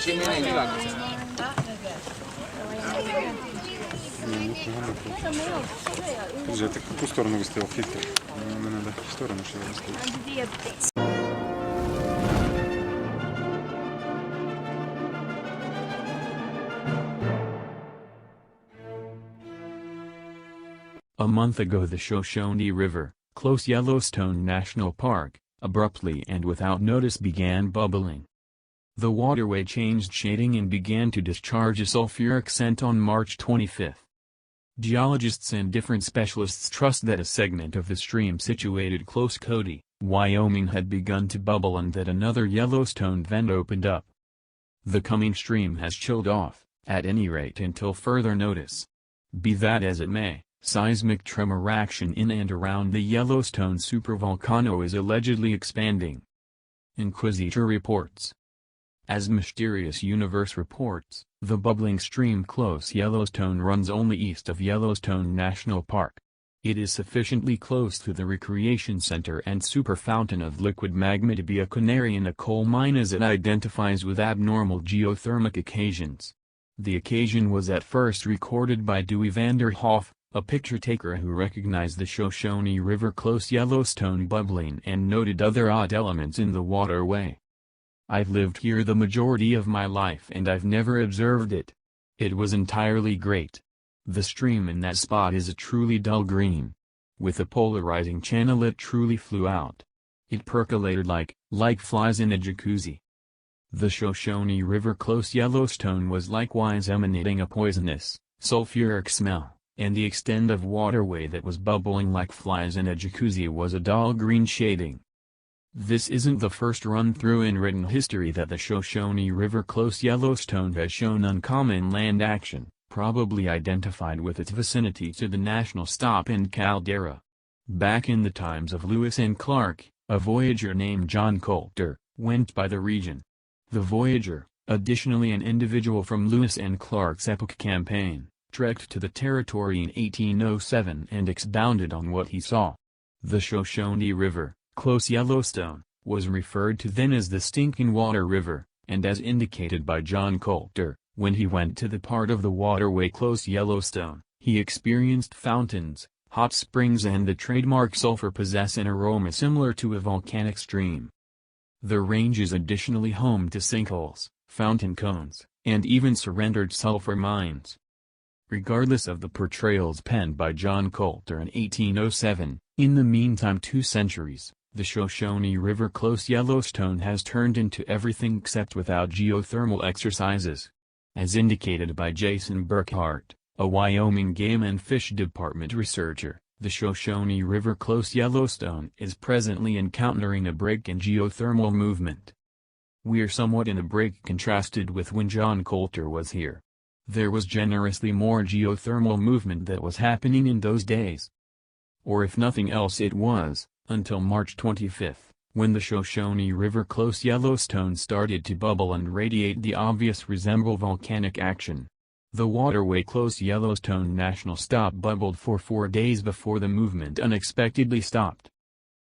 Скажи, так в яку сторону виставив фильтр? Не надо в сторону, що я виставив. A month ago the Shoshone River, close Yellowstone National Park, abruptly and without notice began bubbling. The waterway changed shading and began to discharge a sulfuric scent on March 25. Geologists and different specialists trust that a segment of the stream situated close Cody, Wyoming had begun to bubble and that another Yellowstone vent opened up. The coming stream has chilled off, at any rate until further notice. Be that as it may, seismic tremor action in and around the Yellowstone supervolcano is allegedly expanding. Inquisitor reports. As Mysterious Universe reports, the bubbling stream close Yellowstone runs only east of Yellowstone National Park. It is sufficiently close to the recreation center and super fountain of liquid magma to be a canary in a coal mine as it identifies with abnormal geothermic occasions. The occasion was at first recorded by Dewey Vanderhoff, a picture taker who recognized the Shoshone River close Yellowstone bubbling and noted other odd elements in the waterway. I've lived here the majority of my life and I've never observed it. It was entirely great. The stream in that spot is a truly dull green. With a polarizing channel it truly flew out. It percolated like flies in a jacuzzi. The Shoshone River close Yellowstone was likewise emanating a poisonous, sulfuric smell, and the extent of waterway that was bubbling like flies in a jacuzzi was a dull green shading. This isn't the first run-through in written history that the Shoshone River close Yellowstone has shown uncommon land action, probably identified with its vicinity to the national stop and caldera. Back in the times of Lewis and Clark, a voyager named John Coulter went by the region. The voyager, additionally an individual from Lewis and Clark's epic campaign, trekked to the territory in 1807 and expounded on what he saw. The Shoshone River, close Yellowstone, was referred to then as the Stinking Water River, and as indicated by John Coulter, when he went to the part of the waterway close Yellowstone, he experienced fountains, hot springs and the trademark sulfur possess an aroma similar to a volcanic stream. The range is additionally home to sinkholes, fountain cones, and even surrendered sulfur mines. Regardless of the portrayals penned by John Coulter in 1807, in the meantime 2 centuries, the Shoshone River close Yellowstone has turned into everything except without geothermal exercises. As indicated by Jason Burkhart, a Wyoming Game and Fish Department researcher, the Shoshone River close Yellowstone is presently encountering a break in geothermal movement. We're somewhat in a break contrasted with when John Coulter was here. There was generously more geothermal movement that was happening in those days. Or if nothing else it was, until March 25, when the Shoshone River close Yellowstone started to bubble and radiate the obvious resemble volcanic action. The waterway close Yellowstone National Stop bubbled for 4 days before the movement unexpectedly stopped.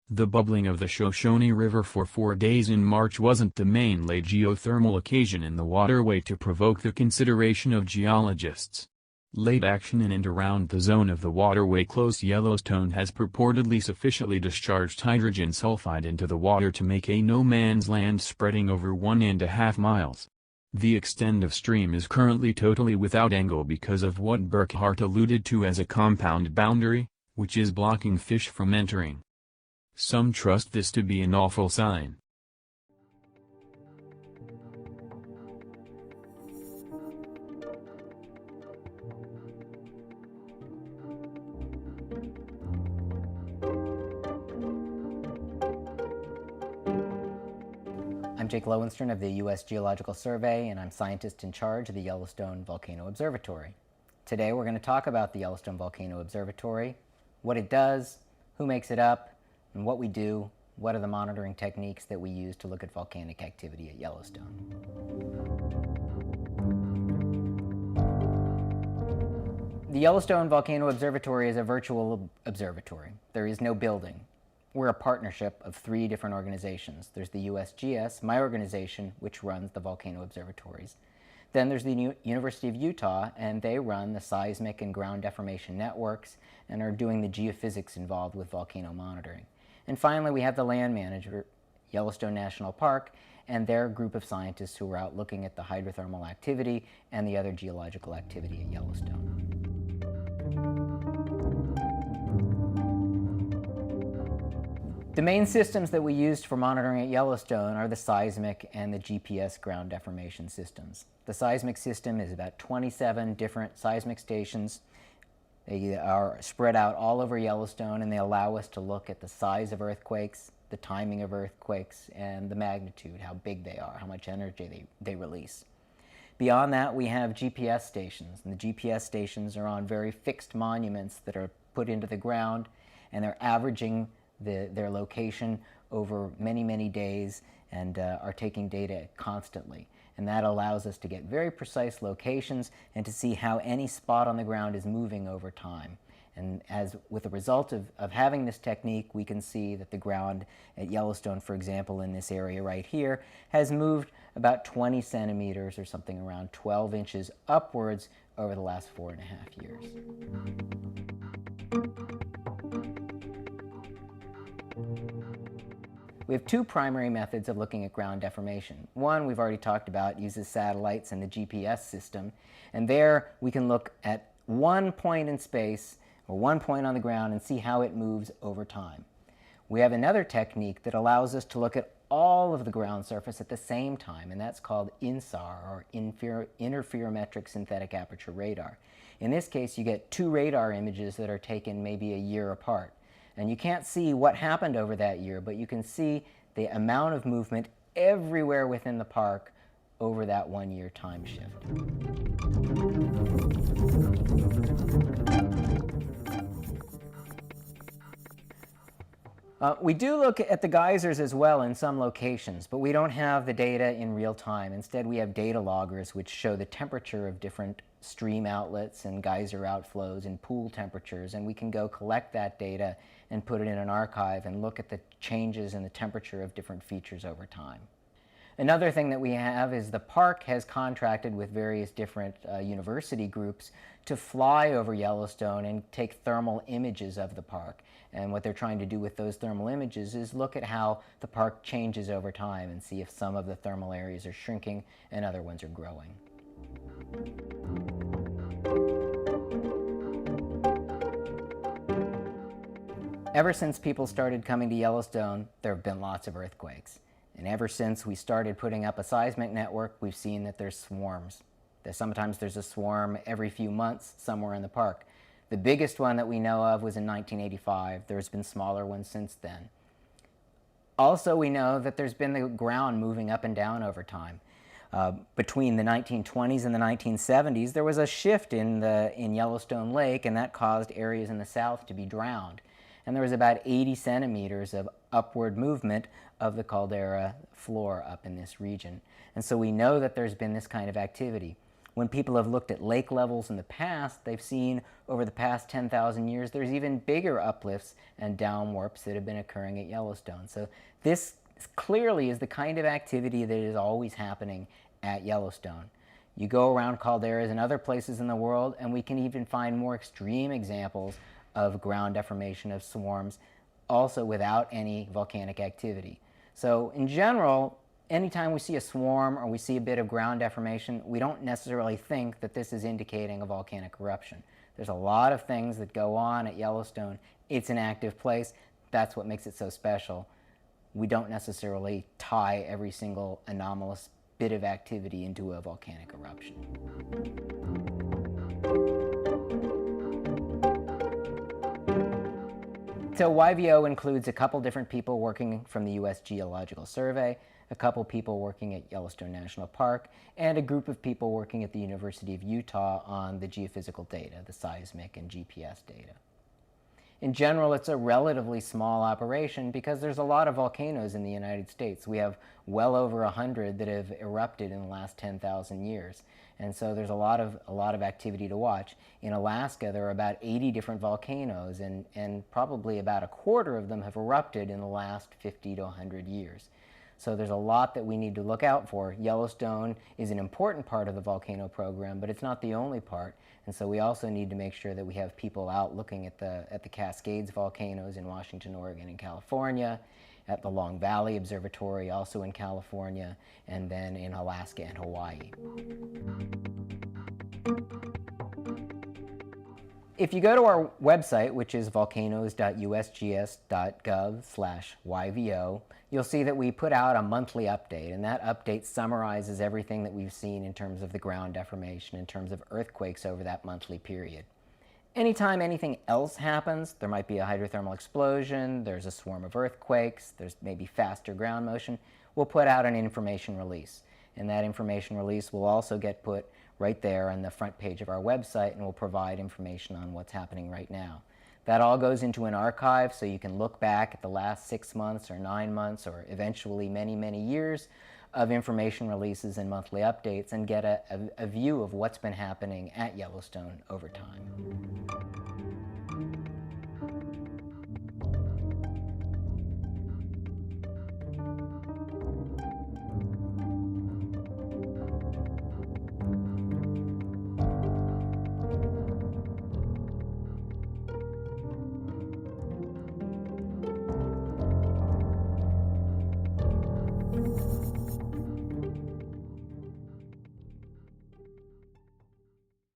The bubbling of the Shoshone River for 4 days in March wasn't the mainlay geothermal occasion in the waterway to provoke the consideration of geologists. Late action in and around the zone of the waterway close Yellowstone has purportedly sufficiently discharged hydrogen sulfide into the water to make a no-man's land spreading over 1.5 miles. The extent of stream is currently totally without angle because of what Burkhart alluded to as a compound boundary, which is blocking fish from entering. Some trust this to be an awful sign. I'm Jake Lowenstern of the U.S. Geological Survey, and I'm scientist in charge of the Yellowstone Volcano Observatory. Today we're going to talk about the Yellowstone Volcano Observatory, what it does, who makes it up, and what we do, what are the monitoring techniques that we use to look at volcanic activity at Yellowstone. The Yellowstone Volcano Observatory is a virtual observatory. There is no building. We're a partnership of 3 different organizations. There's the USGS, my organization, which runs the volcano observatories. Then there's the University of Utah, and they run the seismic and ground deformation networks and are doing the geophysics involved with volcano monitoring. And finally, we have the land manager, Yellowstone National Park, and their group of scientists who are out looking at the hydrothermal activity and the other geological activity at Yellowstone. The main systems that we used for monitoring at Yellowstone are the seismic and the GPS ground deformation systems. The seismic system is about 27 different seismic stations. They are spread out all over Yellowstone, and they allow us to look at the size of earthquakes, the timing of earthquakes, and the magnitude, how big they are, how much energy they release. Beyond that, we have GPS stations, and the GPS stations are on very fixed monuments that are put into the ground, and they're averaging their location over many, many days and are taking data constantly. And that allows us to get very precise locations and to see how any spot on the ground is moving over time. And as with the result of having this technique, we can see that the ground at Yellowstone, for example, in this area right here, has moved about 20 centimeters or something around 12 inches upwards over the last 4.5 years. We have 2 primary methods of looking at ground deformation. One we've already talked about, uses satellites and the GPS system, and there we can look at one point in space or one point on the ground and see how it moves over time. We have another technique that allows us to look at all of the ground surface at the same time, and that's called INSAR, or interferometric synthetic aperture radar. In this case, you get 2 radar images that are taken maybe a year apart. And you can't see what happened over that year, but you can see the amount of movement everywhere within the park over that 1-year time shift. We do look at the geysers as well in some locations, but we don't have the data in real time. Instead, we have data loggers which show the temperature of different stream outlets and geyser outflows and pool temperatures, and we can go collect that data and put it in an archive and look at the changes in the temperature of different features over time. Another thing that we have is the park has contracted with various different university groups to fly over Yellowstone and take thermal images of the park. And what they're trying to do with those thermal images is look at how the park changes over time and see if some of the thermal areas are shrinking and other ones are growing. Ever since people started coming to Yellowstone, there have been lots of earthquakes. And ever since we started putting up a seismic network, we've seen that there's swarms. Sometimes there's a swarm every few months somewhere in the park. The biggest one that we know of was in 1985. There's been smaller ones since then. Also, we know that there's been the ground moving up and down over time. Between the 1920s and the 1970s, there was a shift in Yellowstone Lake, and that caused areas in the south to be drowned. And there was about 80 centimeters of upward movement of the caldera floor up in this region. And so we know that there's been this kind of activity. When people have looked at lake levels in the past, they've seen over the past 10,000 years there's even bigger uplifts and downwarps that have been occurring at Yellowstone. So this clearly is the kind of activity that is always happening at Yellowstone. You go around calderas and other places in the world, and we can even find more extreme examples of ground deformation of swarms, also without any volcanic activity. So in general, anytime we see a swarm or we see a bit of ground deformation, we don't necessarily think that this is indicating a volcanic eruption. There's a lot of things that go on at Yellowstone. It's an active place. That's what makes it so special. We don't necessarily tie every single anomalous bit of activity into a volcanic eruption. So YVO includes a couple different people working from the U.S. Geological Survey, a couple people working at Yellowstone National Park, and a group of people working at the University of Utah on the geophysical data, the seismic and GPS data. In general, it's a relatively small operation because there's a lot of volcanoes in the United States. We have well over 100 that have erupted in the last 10,000 years. And so there's a lot of activity to watch. In Alaska, there are about 80 different volcanoes, and probably about a quarter of them have erupted in the last 50 to 100 years. So there's a lot that we need to look out for. Yellowstone is an important part of the volcano program, but it's not the only part. And so we also need to make sure that we have people out looking at the Cascades volcanoes in Washington, Oregon, and California, at the Long Valley Observatory, also in California, and then in Alaska and Hawaii. If you go to our website, which is volcanoes.usgs.gov/YVO, you'll see that we put out a monthly update, and that update summarizes everything that we've seen in terms of the ground deformation, in terms of earthquakes over that monthly period. Anytime anything else happens, there might be a hydrothermal explosion, there's a swarm of earthquakes, there's maybe faster ground motion, we'll put out an information release. And that information release will also get put right there on the front page of our website, and will provide information on what's happening right now. That all goes into an archive, so you can look back at the last 6 months or 9 months or eventually many, many years of information releases and monthly updates, and get a view of what's been happening at Yellowstone over time.